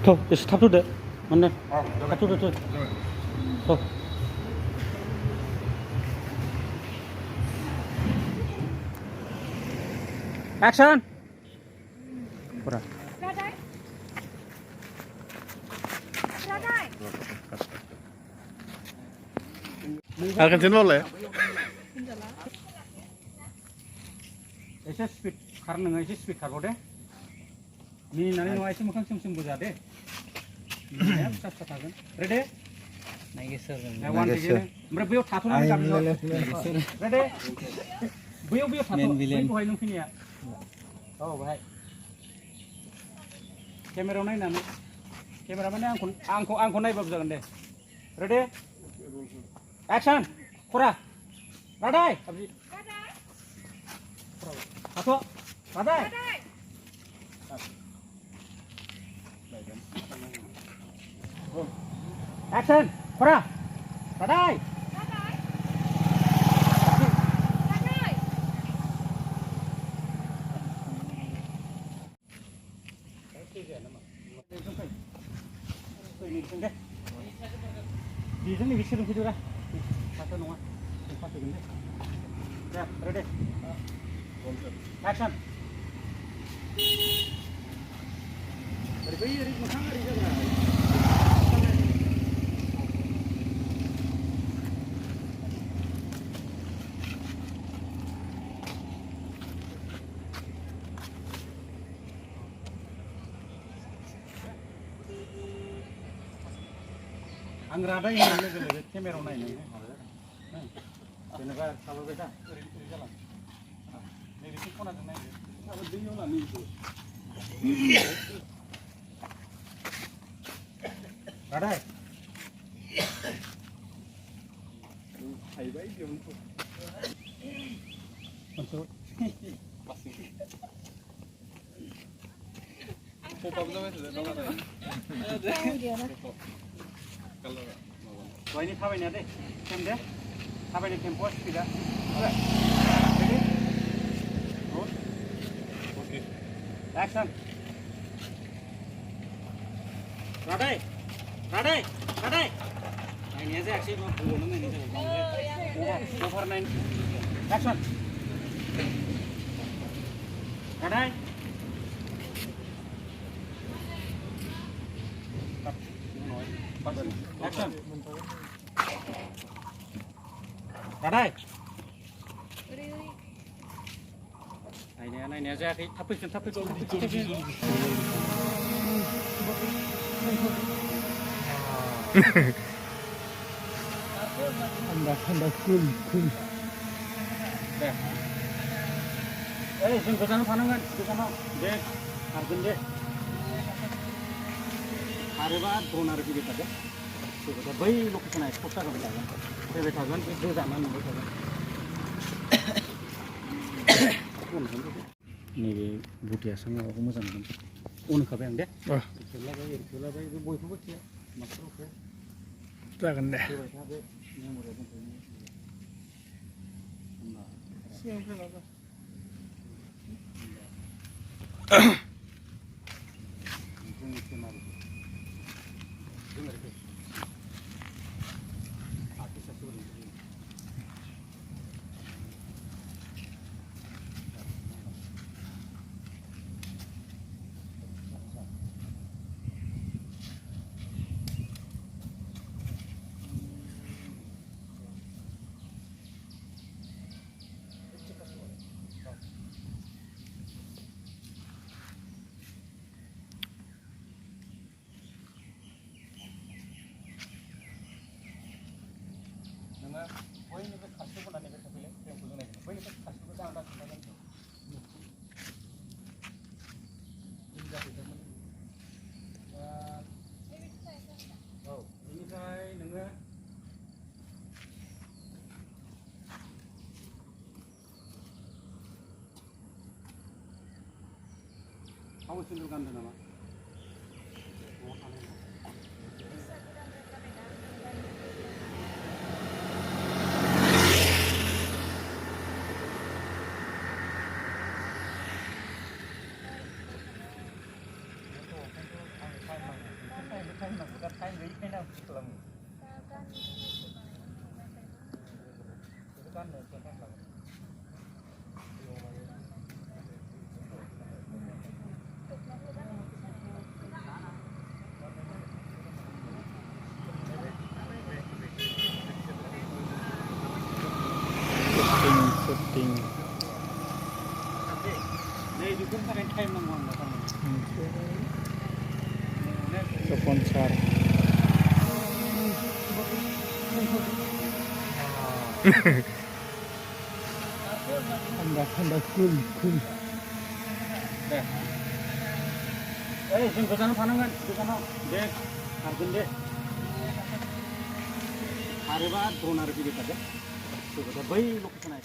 एसे थाब होदो माने थाब होदो Action! Kurang. Radai. Radai. Akan sini boleh? Ese speed, karena nggak ese speed karbon deh. Ini nanti mau ese makan sum buja deh. Ya, bisa kan? Ready? Naik sir. Nah, one begini. Mereka biar satu nanti kami Ready? Biar satu. Biar buhay nung kini ya. Oh, baik. Kamera naik nana. Kamera mana angko naik bagus jangan deh. Ready? Action. Kurang. Radai. Radai. Satu. Radai. Radai. Action. Kurang. Radai. Radai. Radai. Di sini bisa dulu dah. Satu nunggu. Satu gini. Ya, ready. Action. Dari makan dari sana. Ang rada ini ada kamera naik. Jenuh sabar beda. Ini jalan. Ini di mana tu naik? Sabar dia lah ni tu. Rada. Hai baik dia untuk. Masuk. Pasti. Foto apa tu? Kalau wah ini थाबायनाया deh, kem deh, थाबायनाय tempoa speed-a, oke, ready, good, okay, action, Radai, Radai, Radai, nah ini aja aksi mau belum ini coba, over 9, action, Radai. Action. Radai. Này ra cái thắp pin Anda cool. Deh. जों गोजानाव थानांगोन गोजानाव दे खारगोन दे खारोबा drawn आरो फैबाय थागोन बै लकेसना एक्सपर्ट जाबाय थागोन फैबाय थागोन बे गोजानाव नुबाय थागोन नैबे बुटियासो माबाखौ मोजां मोनगोन अन होखाबाय आं दे खेलाबाय बे बयखौबो खेला मास्टारखौ जागोन दे फैबाय था बे मेम'रियाव दोनथ'यो बयनिफ्राय खारसिखौ लानानै फैलाय फ्रेमखौ जों नायगोन बयनिफ्राय खारसिखौ आं दा खिन्थागोन औ बेनिफ्राय नोङो हाउस सिन्दुर गानदों नामा न'आव थानाय Syuting. Nih juga pakai time nang Sponsor. Anda cool. deh. Jeng ke sana panangan, ke sana. Dek, hargen deh. Hari banget, drone hari kita deh. Tuh, udah bayi lu kesana,